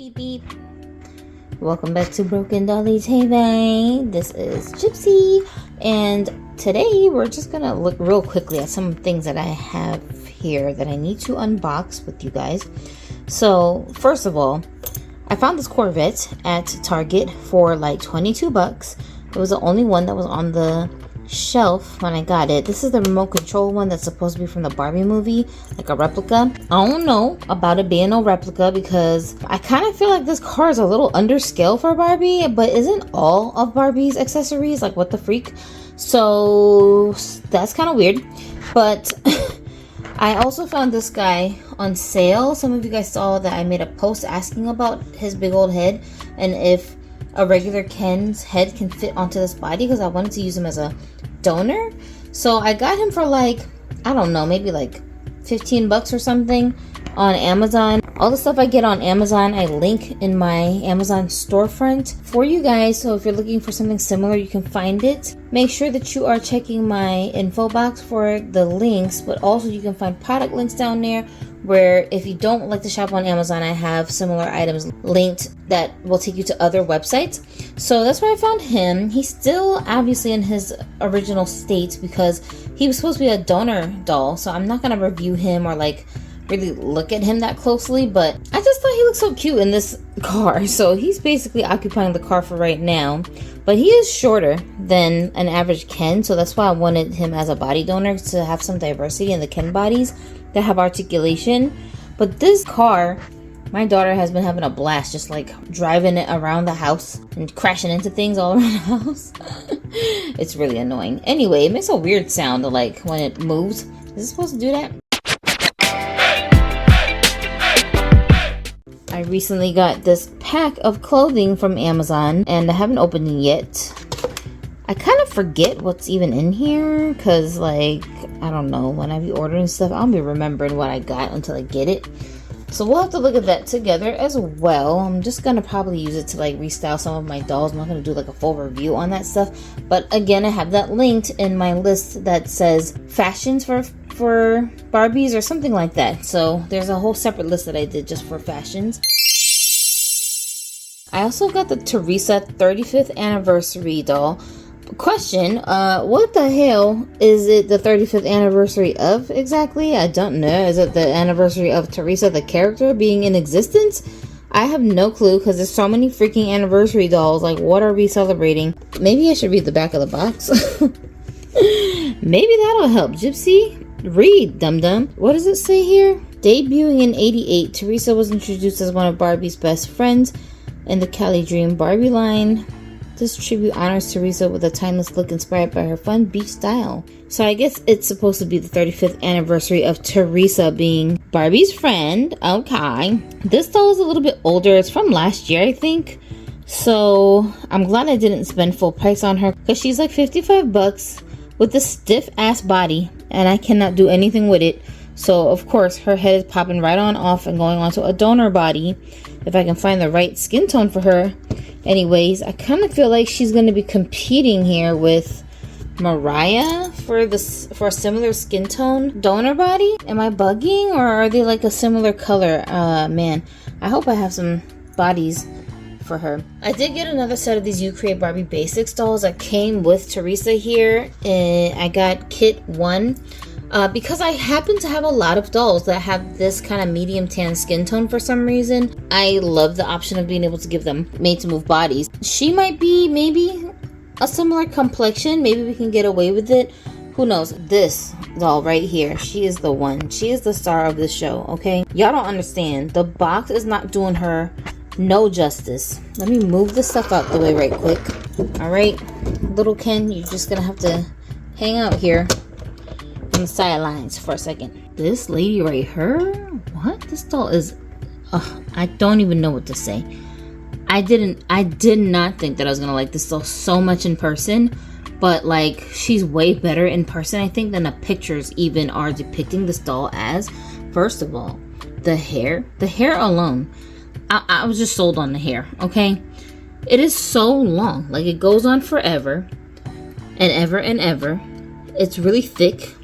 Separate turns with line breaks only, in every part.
Beep beep. Welcome back to Broken Dolly's Haven. This is Gypsy, and today we're just gonna look real quickly at some things that I have here that I need to unbox with you guys. So first of all, I found this Corvette at Target for like 22 bucks. It was the only one that was on the shelf when I got it. This is the remote control one that's supposed to be from the Barbie movie, like a replica. I don't know about it being a replica because I kind of feel like this car is a little underscale for Barbie, but isn't all of Barbie's accessories, like what the freak? So that's kind of weird. But I also found this guy on sale. Some of you guys saw that I made a post asking about his big old head and if a regular Ken's head can fit onto this body, because I wanted to use him as a donor. So I got him for like, I don't know, maybe like 15 bucks or something on Amazon. All the stuff I get on Amazon I link in my Amazon storefront for you guys, so if you're looking for something similar you can find it. Make sure that you are checking my info box for the links, but also you can find product links down there, where if you don't like to shop on Amazon, I have similar items linked that will take you to other websites. So that's where I found him. He's still obviously in his original state because he was supposed to be a donor doll, so I'm not gonna review him or like really look at him that closely, but I just thought he looked so cute in this car. So he's basically occupying the car for right now, but he is shorter than an average Ken, so that's why I wanted him as a body donor, to have some diversity in the Ken bodies that have articulation. But this car, my daughter has been having a blast just like driving it around the house and crashing into things all around the house. It's really annoying. Anyway, it makes a weird sound like when it moves. Is it supposed to do that? I recently got this pack of clothing from Amazon and I haven't opened it yet. I kind of forget what's even in here because, like, I don't know, when I be ordering stuff, I'll be remembering what I got until I get it. So we'll have to look at that together as well. I'm just going to probably use it to like restyle some of my dolls. I'm not going to do like a full review on that stuff. But again, I have that linked in my list that says fashions for Barbies or something like that. So there's a whole separate list that I did just for fashions. I also got the Teresa 35th anniversary doll. Question, what the hell is it the 35th anniversary of exactly? I don't know. Is it the anniversary of Teresa the character being in existence? I have no clue because there's so many freaking anniversary dolls. Like, what are we celebrating? Maybe I should read the back of the box. Maybe that'll help. Gypsy, read, dum-dum. What does it say here? Debuting in '88, Teresa was introduced as one of Barbie's best friends in the Cali Dream Barbie line. This tribute honors Teresa with a timeless look inspired by her fun beach style. So I guess it's supposed to be the 35th anniversary of Teresa being Barbie's friend. Okay. This doll is a little bit older. It's from last year, I think. So I'm glad I didn't spend full price on her because she's like 55 bucks with a stiff ass body and I cannot do anything with it. So of course her head is popping right on off and going onto a donor body if I can find the right skin tone for her. Anyways, I kind of feel like she's going to be competing here with Mariah for a similar skin tone donor body. Am I bugging, or are they like a similar color? Man, I hope I have some bodies for her. I did get another set of these You Create Barbie Basics dolls that came with Teresa here, and I got kit 1. Because I happen to have a lot of dolls that have this kind of medium tan skin tone for some reason. I love the option of being able to give them made to move bodies. She might be maybe a similar complexion. Maybe we can get away with it. Who knows? This doll right here, she is the one. She is the star of this show, okay? Y'all don't understand. The box is not doing her no justice. Let me move this stuff out the way right quick. All right, little Ken, you're just gonna have to hang out here on the sidelines for a second. This lady right here, what? This doll is, I don't even know what to say. I did not think that I was gonna like this doll so much in person, but like she's way better in person, I think, than the pictures even are depicting this doll as. First of all, the hair alone, I was just sold on the hair, okay? It is so long, like it goes on forever and ever and ever. It's really thick.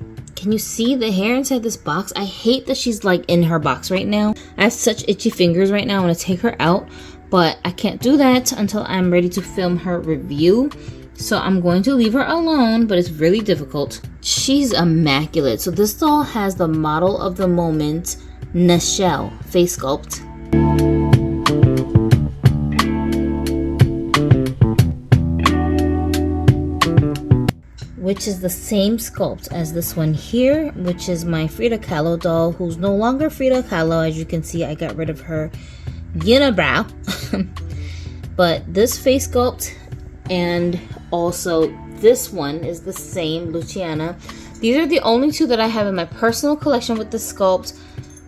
Can you see the hair inside this box? I hate that she's like in her box right now. I have such itchy fingers right now. I want to take her out, but I can't do that until I'm ready to film her review. So I'm going to leave her alone, but it's really difficult. She's immaculate. So this doll has the Model of the Moment NICHELLE face sculpt. Which is the same sculpt as this one here, which is my Frida Kahlo doll, who's no longer Frida Kahlo. As you can see, I got rid of her unibrow. But this face sculpt and also this one is the same, Luciana. These are the only two that I have in my personal collection with the sculpt.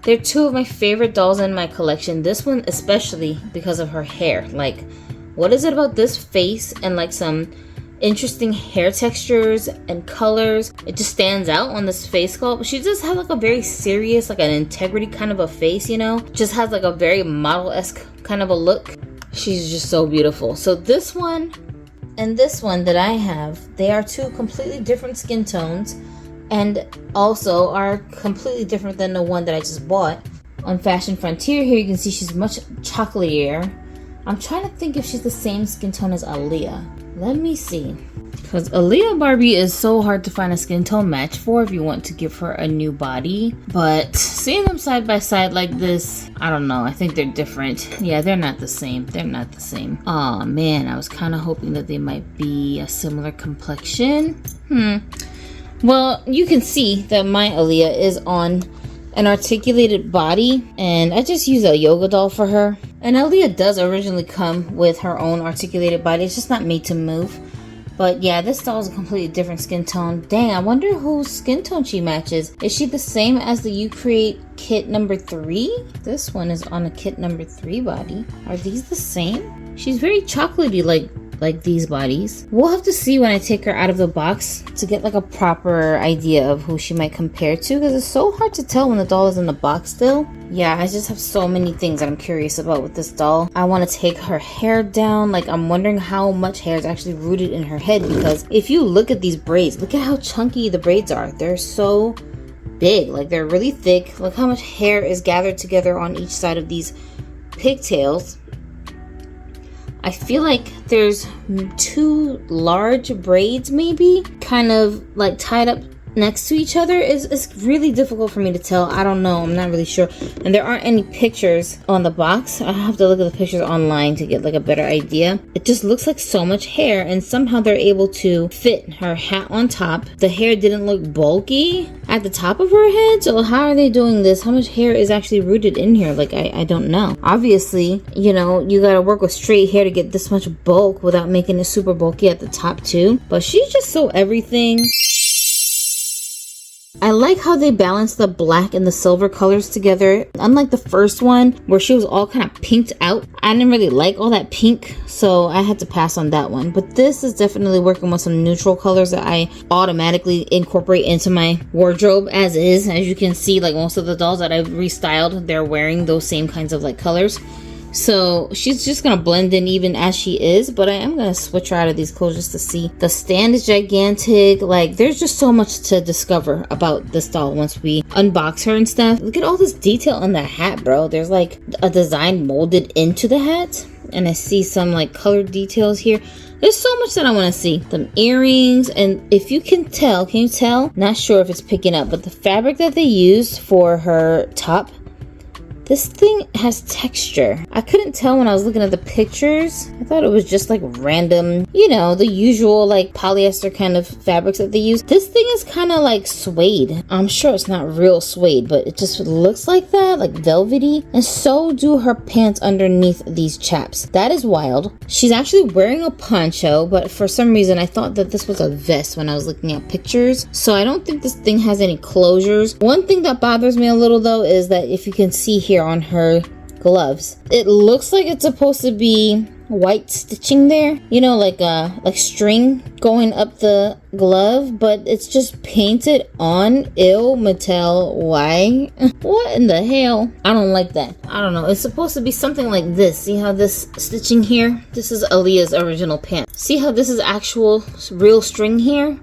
They're two of my favorite dolls in my collection. This one especially because of her hair. Like, what is it about this face and like some interesting hair textures and colors? It just stands out on this face sculpt. She just has like a very serious, like an integrity kind of a face, you know? Just has like a very model-esque kind of a look. She's just so beautiful. So this one and this one that I have, they are two completely different skin tones and also are completely different than the one that I just bought. On Fashion Frontier here, you can see she's much chocolatier. I'm trying to think if she's the same skin tone as Aaliyah. Let me see. Because Aaliyah Barbie is so hard to find a skin tone match for if you want to give her a new body. But seeing them side by side like this, I don't know. I think they're different. Yeah, they're not the same. They're not the same. Aw, man. I was kind of hoping that they might be a similar complexion. Well, you can see that my Aaliyah is on an articulated body. And I just use a yoga doll for her. And Aaliyah does originally come with her own articulated body. It's just not made to move. But yeah, this doll is a completely different skin tone. Dang, I wonder whose skin tone she matches. Is she the same as the You Create kit number 3? This one is on a kit number 3 body. Are these the same? She's very chocolatey like these bodies. We'll have to see when I take her out of the box to get like a proper idea of who she might compare to, because it's so hard to tell when the doll is in the box still. Yeah, I just have so many things that I'm curious about with this doll. I want to take her hair down. Like, I'm wondering how much hair is actually rooted in her head, because if you look at these braids, look at how chunky the braids are. They're so big, like they're really thick. Look how much hair is gathered together on each side of these pigtails. I feel like there's 2 large braids maybe kind of like tied up next to each other. It's really difficult for me to tell. I don't know. I'm not really sure. And there aren't any pictures on the box. I have to look at the pictures online to get like a better idea. It just looks like so much hair, and somehow they're able to fit her hat on top. The hair didn't look bulky at the top of her head. So how are they doing this? How much hair is actually rooted in here? Like, I don't know. Obviously, you know, you gotta work with straight hair to get this much bulk without making it super bulky at the top too. But she's just so everything. I like how they balance the black and the silver colors together. Unlike the first one where she was all kind of pinked out, I didn't really like all that pink, so I had to pass on that one. But this is definitely working with some neutral colors that I automatically incorporate into my wardrobe as is. As you can see, like most of the dolls that I've restyled, they're wearing those same kinds of like colors. So she's just gonna blend in even as she is, but I am gonna switch her out of these clothes just to see. The stand is gigantic. Like, there's just so much to discover about this doll once we unbox her and stuff. Look at all this detail on the hat, bro. There's like a design molded into the hat, and I see some like colored details here. There's so much that I want to see. Some earrings, and if you can tell, can you tell? Not sure if it's picking up, but the fabric that they used for her top, this thing has texture. I couldn't tell when I was looking at the pictures. I thought it was just like random, you know, the usual like polyester kind of fabrics that they use. This thing is kind of like suede. I'm sure it's not real suede, but it just looks like that, like velvety. And so do her pants underneath these chaps. That is wild. She's actually wearing a poncho, but for some reason I thought that this was a vest when I was looking at pictures. So I don't think this thing has any closures. One thing that bothers me a little though is that if you can see here on her gloves, it looks like it's supposed to be white stitching there, you know, like string going up the glove, but it's just painted on. Ew, Mattel, why? What in the hell? I don't like that. I don't know. It's supposed to be something like this. See how this stitching here? This is Aaliyah's original pants. See how this is actual real string here?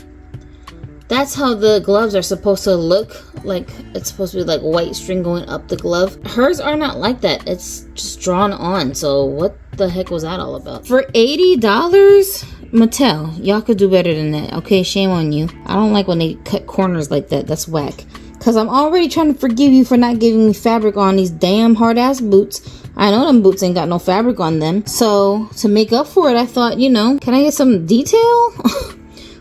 That's how the gloves are supposed to look. Like, it's supposed to be like white string going up the glove. Hers are not like that. It's just drawn on. So what the heck was that all about? For $80, Mattel, y'all could do better than that. Okay, shame on you. I don't like when they cut corners like that. That's whack. Because I'm already trying to forgive you for not giving me fabric on these damn hard ass boots. I know them boots ain't got no fabric on them. So to make up for it, I thought, you know, can I get some detail?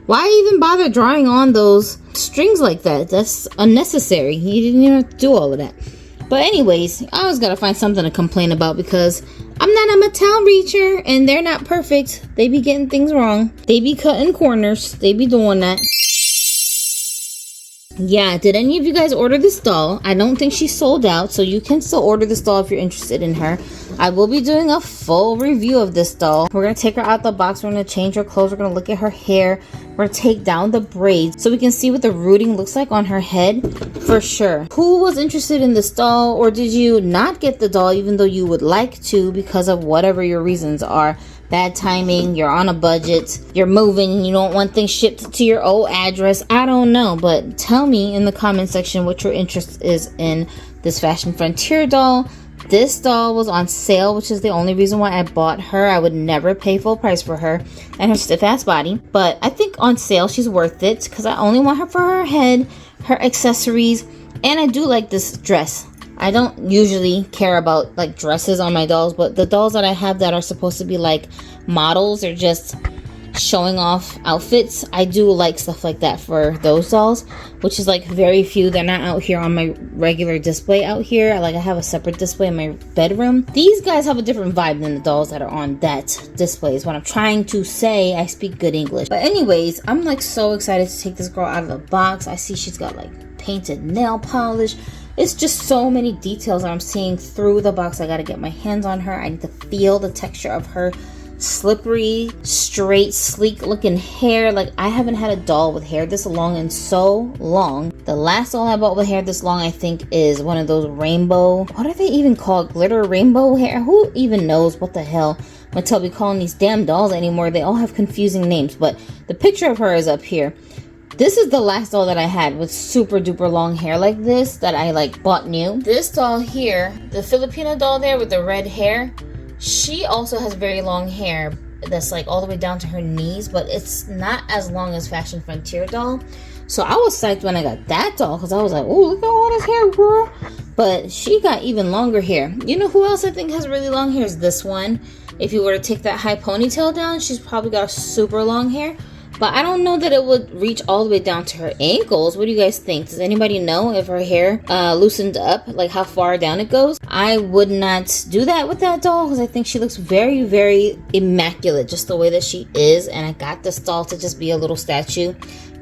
Why even bother drawing on those strings like that? That's unnecessary. You didn't even have to do all of that. But anyways, I always gotta find something to complain about because I'm not a Mattel reacher and they're not perfect. They be getting things wrong. They be cutting corners. They be doing that. Yeah, did any of you guys order this doll? I don't think she's sold out, so you can still order this doll if you're interested in her. I will be doing a full review of this doll. We're going to take her out the box. We're going to change her clothes. We're going to look at her hair. We're going to take down the braids so we can see what the rooting looks like on her head for sure. Who was interested in this doll, or did you not get the doll even though you would like to because of whatever your reasons are? Bad timing, you're on a budget, you're moving, you don't want things shipped to your old address. I don't know, but tell me in the comment section what your interest is in this Fashion Frontier doll. This doll was on sale, which is the only reason why I bought her. I would never pay full price for her and her stiff ass body, but I think on sale she's worth it because I only want her for her head, her accessories, and I do like this dress. I don't usually care about like dresses on my dolls, but the dolls that I have that are supposed to be like models or just showing off outfits, I do like stuff like that for those dolls, which is like very few. They're not out here on my regular display out here. I have a separate display in my bedroom. These guys have a different vibe than the dolls that are on that display is what I'm trying to say. I speak good English. But anyways, I'm like so excited to take this girl out of the box. I see she's got like painted nail polish. It's just so many details that I'm seeing through the box. I gotta get my hands on her. I need to feel the texture of her slippery, straight, sleek looking hair. Like, I haven't had a doll with hair this long in so long. The last doll I bought with hair this long, I think, is one of those rainbow, what are they even called? Glitter rainbow hair? Who even knows what the hell Mattel be calling these damn dolls anymore? They all have confusing names, but the picture of her is up here. This is the last doll that I had with super duper long hair like this that I like bought new. This doll here, the Filipino doll there with the red hair, she also has very long hair that's like all the way down to her knees, but it's not as long as Fashion Frontier doll. So I was psyched when I got that doll because I was like, oh, look at all this hair, girl. But she got even longer hair. You know who else I think has really long hair is this one. If you were to take that high ponytail down, she's probably got super long hair. But I don't know that it would reach all the way down to her ankles. What do you guys think? Does anybody know if her hair loosened up, like how far down it goes? I would not do that with that doll because I think she looks very, very immaculate just the way that she is. And I got this doll to just be a little statue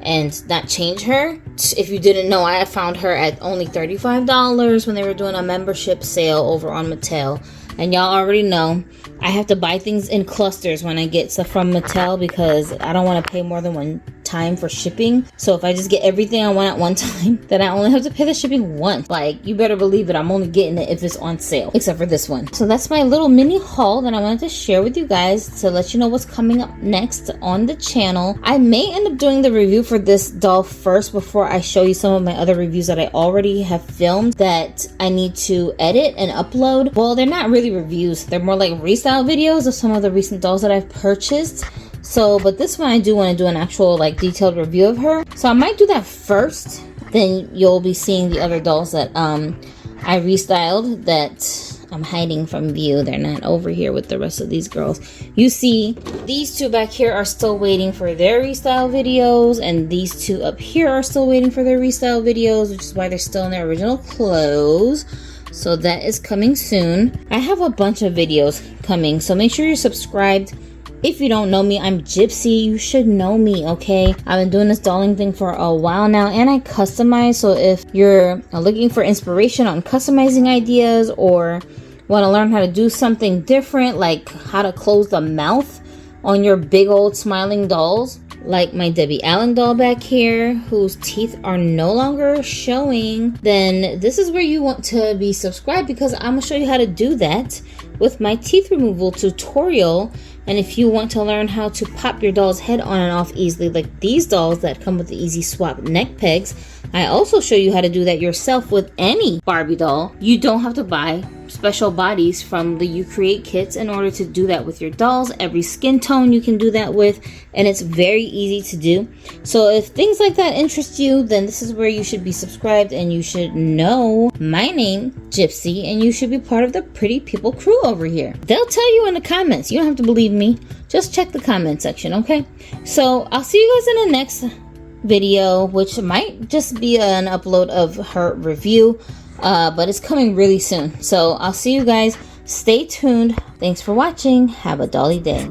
and not change her. If you didn't know, I found her at only $35 when they were doing a membership sale over on Mattel. And y'all already know I have to buy things in clusters when I get stuff from Mattel because I don't want to pay more than one time for shipping. So if I just get everything I want at one time, then I only have to pay the shipping once. Like, you better believe it, I'm only getting it if it's on sale, except for this one. So that's my little mini haul that I wanted to share with you guys to let you know what's coming up next on the channel. I may end up doing the review for this doll first before I show you some of my other reviews that I already have filmed that I need to edit and upload. Well, they're not really reviews, they're more like restyle videos of some of the recent dolls that I've purchased. So, but this one I do want to do an actual like detailed review of her. So I might do that first. Then you'll be seeing the other dolls that I restyled that I'm hiding from view. They're not over here with the rest of these girls. You see, these two back here are still waiting for their restyle videos, and these two up here are still waiting for their restyle videos, which is why they're still in their original clothes. So that is coming soon. I have a bunch of videos coming, so make sure you're subscribed. If you don't know me, I'm Gypsy. You should know me, okay? I've been doing this dolling thing for a while now, and I customize. So if you're looking for inspiration on customizing ideas or want to learn how to do something different, like how to close the mouth on your big old smiling dolls, like my Debbie Allen doll back here, whose teeth are no longer showing, then this is where you want to be subscribed because I'm going to show you how to do that. with my teeth removal tutorial. And if you want to learn how to pop your doll's head on and off easily, like these dolls that come with the easy swap neck pegs, I also show you how to do that yourself with any Barbie doll. You don't have to buy special bodies from the You Create kits in order to do that with your dolls. Every skin tone you can do that with, and it's very easy to do. So if things like that interest you, then this is where you should be subscribed, and you should know my name, Gypsy, and you should be part of the Pretty People crew over here. They'll tell you in the comments. You don't have to believe me. Just check the comment section, okay? So I'll see you guys in the next video, which might just be an upload of her review, but it's coming really soon. So I'll see you guys. Stay tuned. Thanks for watching. Have a dolly day.